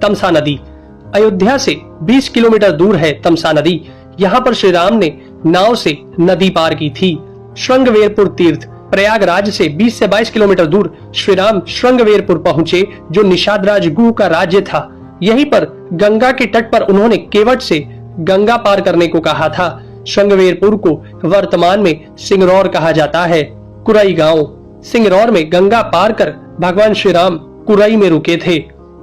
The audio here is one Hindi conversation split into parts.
तमसा नदी। अयोध्या से 20 किलोमीटर दूर है तमसा नदी। यहाँ पर श्री राम ने नाव से नदी पार की थी। श्रृंगवेरपुर तीर्थ। प्रयागराज से 20 से 22 किलोमीटर दूर श्री राम श्रृंगवेरपुर पहुंचे, जो निषादराज गुह का राज्य था। यहीं पर गंगा के तट पर उन्होंने केवट से गंगा पार करने को कहा था। श्रृंगवेरपुर को वर्तमान में सिंगरौर कहा जाता है। कुरई गांव। सिंगरौर में गंगा पार कर भगवान श्री राम कुरई में रुके थे।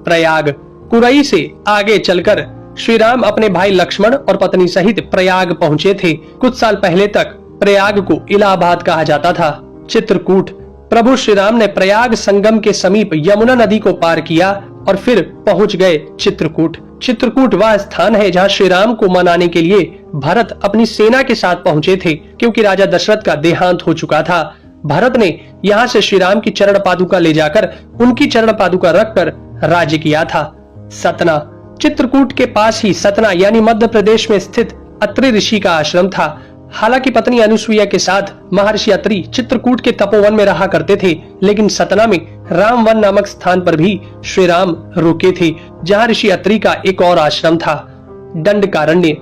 प्रयाग। कुरई से आगे चलकर श्री राम अपने भाई लक्ष्मण और पत्नी सहित प्रयाग पहुंचे थे। कुछ साल पहले तक प्रयाग को इलाहाबाद कहा जाता था। चित्रकूट। प्रभु श्री राम ने प्रयाग संगम के समीप यमुना नदी को पार किया और फिर पहुंच गए चित्रकूट। चित्रकूट वह स्थान है जहां श्री राम को मनाने के लिए भरत अपनी सेना के साथ पहुंचे थे, क्योंकि राजा दशरथ का देहांत हो चुका था। भरत ने यहाँ से श्री राम की चरण पादुका ले जाकर उनकी चरण पादुका रखकर राज्य किया था। सतना। चित्रकूट के पास ही सतना यानी मध्य प्रदेश में स्थित अत्रि ऋषि का आश्रम था। हालांकि पत्नी अनुसुईया के साथ महर्षि अत्रि चित्रकूट के तपोवन में रहा करते थे, लेकिन सतना में रामवन नामक स्थान पर भी श्री राम रुके थे, जहां ऋषि अत्रि का एक और आश्रम था। दंडकारण्य।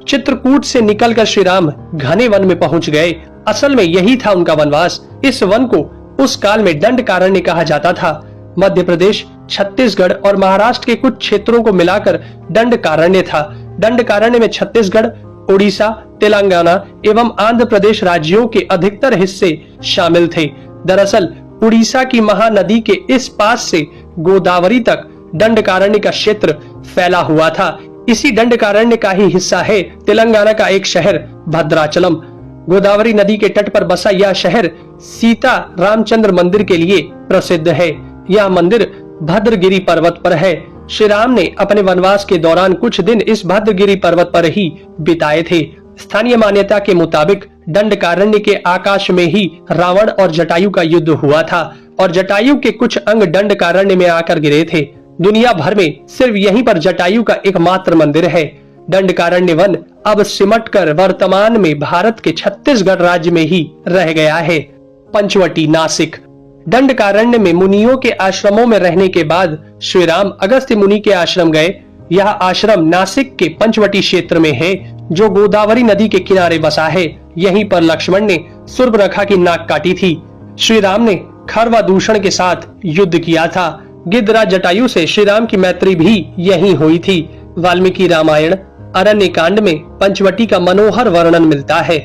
चित्रकूट से निकलकर श्री राम घने वन में पहुंच गए। असल में यही था उनका वनवास। इस वन को उस काल में दंडकारण्य कहा जाता था। मध्य प्रदेश, छत्तीसगढ़ और महाराष्ट्र के कुछ क्षेत्रों को मिलाकर दंडकारण्य था। दंडकारण्य में छत्तीसगढ़, उड़ीसा, तेलंगाना एवं आंध्र प्रदेश राज्यों के अधिकतर हिस्से शामिल थे। दरअसल उड़ीसा की महानदी के इस पास से गोदावरी तक दंडकारण्य का क्षेत्र फैला हुआ था। इसी दंडकारण्य का ही हिस्सा है तेलंगाना का एक शहर भद्राचलम। गोदावरी नदी के तट पर बसा यह शहर सीता रामचंद्र मंदिर के लिए प्रसिद्ध है। यह मंदिर भद्रगिरी पर्वत पर है। श्री राम ने अपने वनवास के दौरान कुछ दिन इस भद्रगिरी पर्वत पर ही बिताए थे। स्थानीय मान्यता के मुताबिक दंडकारण्य के आकाश में ही रावण और जटायु का युद्ध हुआ था और जटायु के कुछ अंग दंडकारण्य में आकर गिरे थे। दुनिया भर में सिर्फ यहीं पर जटायु का एकमात्र मंदिर है। दंडकारण्य वन अब सिमटकर वर्तमान में भारत के छत्तीसगढ़ राज्य में ही रह गया है। पंचवटी। नासिक। दंडकारण्य में मुनियों के आश्रमों में रहने के बाद श्री राम अगस्त्य मुनि के आश्रम गए। यह आश्रम नासिक के पंचवटी क्षेत्र में है, जो गोदावरी नदी के किनारे बसा है। यहीं पर लक्ष्मण ने सूर्पनखा की नाक काटी थी। श्री राम ने खरवादूषण के साथ युद्ध किया था। गिद्धराज जटायु से श्री राम की मैत्री भी यहीं हुई थी। वाल्मीकि रामायण अरण्य कांड में पंचवटी का मनोहर वर्णन मिलता है।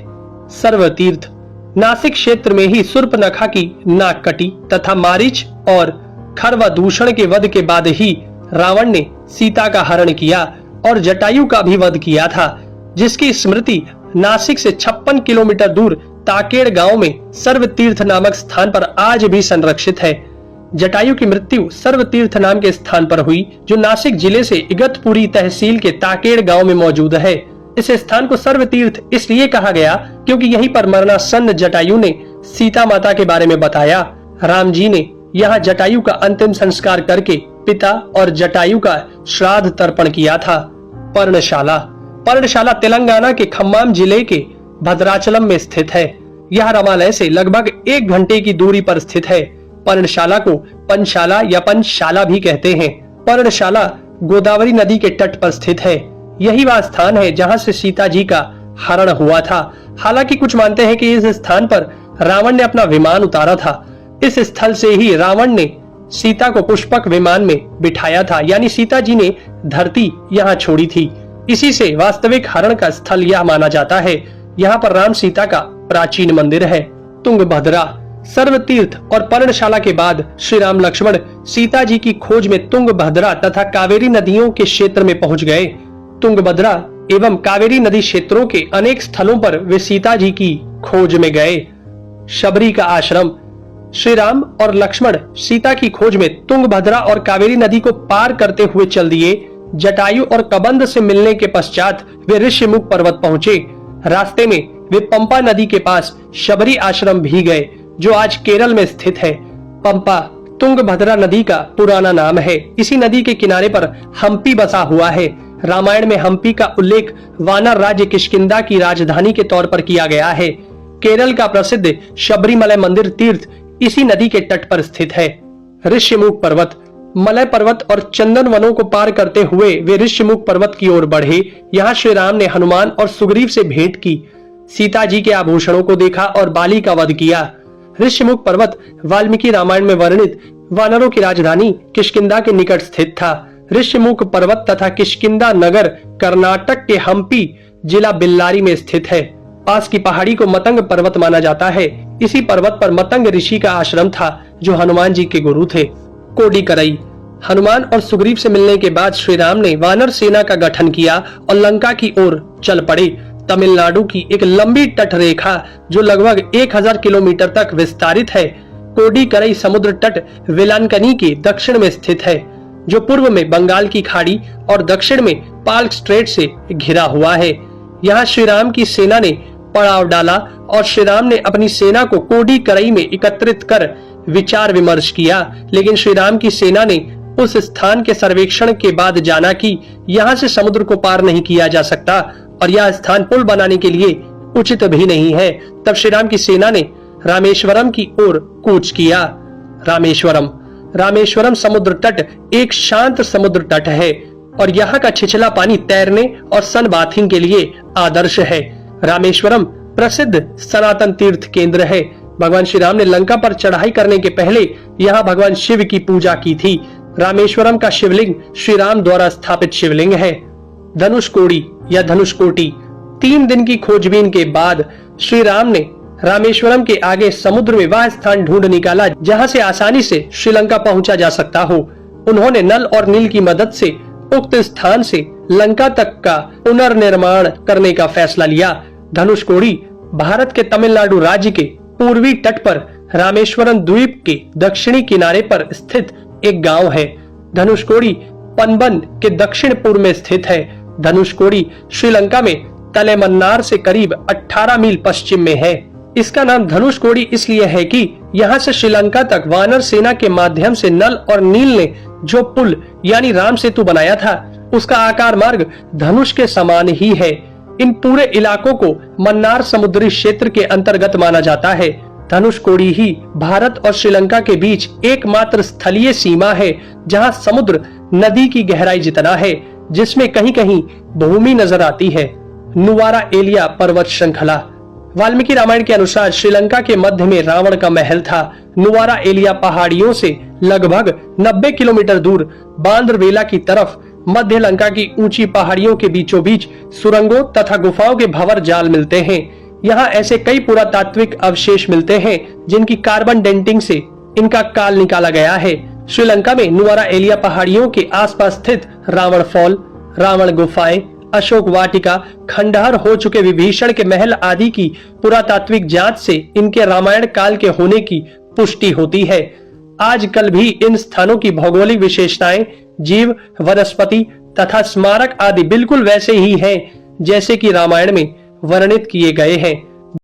सर्वतीर्थ। नासिक क्षेत्र में ही सूर्पनखा की नाक कटी तथा मारीच और खरवादूषण के वध के बाद ही रावण ने सीता का हरण किया और जटायु का भी वध किया था, जिसकी स्मृति नासिक से 56 किलोमीटर दूर ताकेड़ गांव में सर्वतीर्थ नामक स्थान पर आज भी संरक्षित है। जटायु की मृत्यु सर्वतीर्थ नाम के स्थान पर हुई, जो नासिक जिले से इगतपुरी तहसील के ताकेड़ गांव में मौजूद है। इस स्थान को सर्वतीर्थ इसलिए कहा गया क्योंकि यहीं पर मरणासन्न जटायु ने सीता माता के बारे में बताया। राम जी ने यहाँ जटायु का अंतिम संस्कार करके पिता और जटायु का श्राद्ध तर्पण किया था। पर्णशाला। पर्णशाला तेलंगाना के खम्माम जिले के भद्राचलम में स्थित है। यह रामालय से लगभग 1 घंटे की दूरी पर स्थित है। पर्णशाला को पंचशाला या पंचशाला भी कहते हैं। पर्णशाला गोदावरी नदी के तट पर स्थित है। यही वह स्थान है जहां से सीता जी का हरण हुआ था। हालांकि कुछ मानते हैं कि इस स्थान पर रावण ने अपना विमान उतारा था। इस स्थल से ही रावण ने सीता को पुष्पक विमान में बिठाया था, यानी सीता जी ने धरती यहाँ छोड़ी थी। इसी से वास्तविक हरण का स्थल यह माना जाता है। यहाँ पर राम सीता का प्राचीन मंदिर है। तुंगभद्रा। सर्वतीर्थ और पर्णशाला के बाद श्री राम लक्ष्मण सीता जी की खोज में तुंगभद्रा तथा कावेरी नदियों के क्षेत्र में पहुंच गए। तुंगभद्रा एवं कावेरी नदी क्षेत्रों के अनेक स्थलों पर वे सीता जी की खोज में गए। शबरी का आश्रम। श्री राम और लक्ष्मण सीता की खोज में तुंगभद्रा और कावेरी नदी को पार करते हुए चल दिए। जटायु और कबंध से मिलने के पश्चात वे ऋषिमुख पर्वत पहुंचे। रास्ते में वे पंपा नदी के पास शबरी आश्रम भी गए, जो आज केरल में स्थित है। पंपा तुंगभद्रा नदी का पुराना नाम है। इसी नदी के किनारे पर हम्पी बसा हुआ है। रामायण में हम्पी का उल्लेख वानर राज्य किष्किंधा की राजधानी के तौर पर किया गया है। केरल का प्रसिद्ध शबरीमलय मंदिर तीर्थ इसी नदी के तट पर स्थित है। ऋषिमुख पर्वत। मलय पर्वत और चंदन वनों को पार करते हुए वे ऋष्यमुख पर्वत की ओर बढ़े। यहाँ श्री राम ने हनुमान और सुग्रीव से भेंट की, सीता जी के आभूषणों को देखा और बाली का वध किया। ऋष्यमुख पर्वत वाल्मीकि रामायण में वर्णित वानरों की राजधानी किष्किंधा के निकट स्थित था। ऋष्यमुख पर्वत तथा किष्किंधा नगर कर्नाटक के हम्पी जिला बेल्लारी में स्थित है। पास की पहाड़ी को मतंग पर्वत माना जाता है। इसी पर्वत पर मतंग ऋषि का आश्रम था जो हनुमान जी के गुरु थे। कोडिकरई। हनुमान और सुग्रीव से मिलने के बाद श्री राम ने वानर सेना का गठन किया और लंका की ओर चल पड़े। तमिलनाडु की एक लंबी तट रेखा जो लगभग 1000 किलोमीटर तक विस्तारित है। कोडिकरई समुद्र तट वेलांकनी के दक्षिण में स्थित है, जो पूर्व में बंगाल की खाड़ी और दक्षिण में पाल्क स्ट्रेट से घिरा हुआ है। यहाँ श्री राम की सेना ने पड़ाव डाला और श्री राम ने अपनी सेना को कोडिकरई में एकत्रित कर विचार विमर्श किया, लेकिन श्री राम की सेना ने उस स्थान के सर्वेक्षण के बाद जाना कि यहाँ से समुद्र को पार नहीं किया जा सकता और यह स्थान पुल बनाने के लिए उचित भी नहीं है। तब श्री राम की सेना ने रामेश्वरम की ओर कूच किया। रामेश्वरम समुद्र तट एक शांत समुद्र तट है और यहाँ का छिछला पानी तैरने और सन बाथिंग के लिए आदर्श है। रामेश्वरम प्रसिद्ध सनातन तीर्थ केंद्र है। भगवान श्री राम ने लंका पर चढ़ाई करने के पहले यहाँ भगवान शिव की पूजा की थी। रामेश्वरम का शिवलिंग श्री राम द्वारा स्थापित शिवलिंग है। धनुषकोडी या धनुषकोटी। 3 दिन की खोजबीन के बाद श्री राम ने रामेश्वरम के आगे समुद्र में वह स्थान ढूंढ निकाला जहाँ से आसानी से श्रीलंका पहुंचा जा सकता हो। उन्होंने नल और नील की मदद से उक्त स्थान से लंका तक का पुनर्निर्माण करने का फैसला लिया। धनुषकोडी भारत के तमिलनाडु राज्य के पूर्वी तट पर रामेश्वरम द्वीप के दक्षिणी किनारे पर स्थित एक गांव है। धनुषकोडी पनबन के दक्षिण पूर्व में स्थित है। धनुषकोडी श्रीलंका में तलेमन्नार से करीब 18 मील पश्चिम में है। इसका नाम धनुषकोडी इसलिए है कि यहाँ से श्रीलंका तक वानर सेना के माध्यम से नल और नील ने जो पुल यानी राम सेतु बनाया था, उसका आकार मार्ग धनुष के समान ही है। इन पूरे इलाकों को मन्नार समुद्री क्षेत्र के अंतर्गत माना जाता है। धनुषकोडी ही भारत और श्रीलंका के बीच एकमात्र स्थलीय सीमा है जहां समुद्र नदी की गहराई जितना है, जिसमें कहीं कहीं भूमि नजर आती है। नुवारा एलिया पर्वत श्रृंखला। वाल्मीकि रामायण के अनुसार श्रीलंका के मध्य में रावण का महल था। नुवारा एलिया पहाड़ियों से लगभग 90 किलोमीटर दूर बांद्रवेला की तरफ मध्य लंका की ऊंची पहाड़ियों के बीचों बीच सुरंगों तथा गुफाओं के भंवर जाल मिलते हैं। यहाँ ऐसे कई पुरातात्विक अवशेष मिलते हैं जिनकी कार्बन डेंटिंग से इनका काल निकाला गया है। श्रीलंका में नुवारा एलिया पहाड़ियों के आसपास स्थित रावण फॉल, रावण गुफाएं, अशोक वाटिका, खंडहर हो चुके विभीषण के महल आदि की पुरातात्विक जांच से इनके रामायण काल के होने की पुष्टि होती है। आजकल भी इन स्थानों की भौगोलिक विशेषताएं, जीव, वनस्पति तथा स्मारक आदि बिल्कुल वैसे ही हैं जैसे कि रामायण में वर्णित किए गए हैं।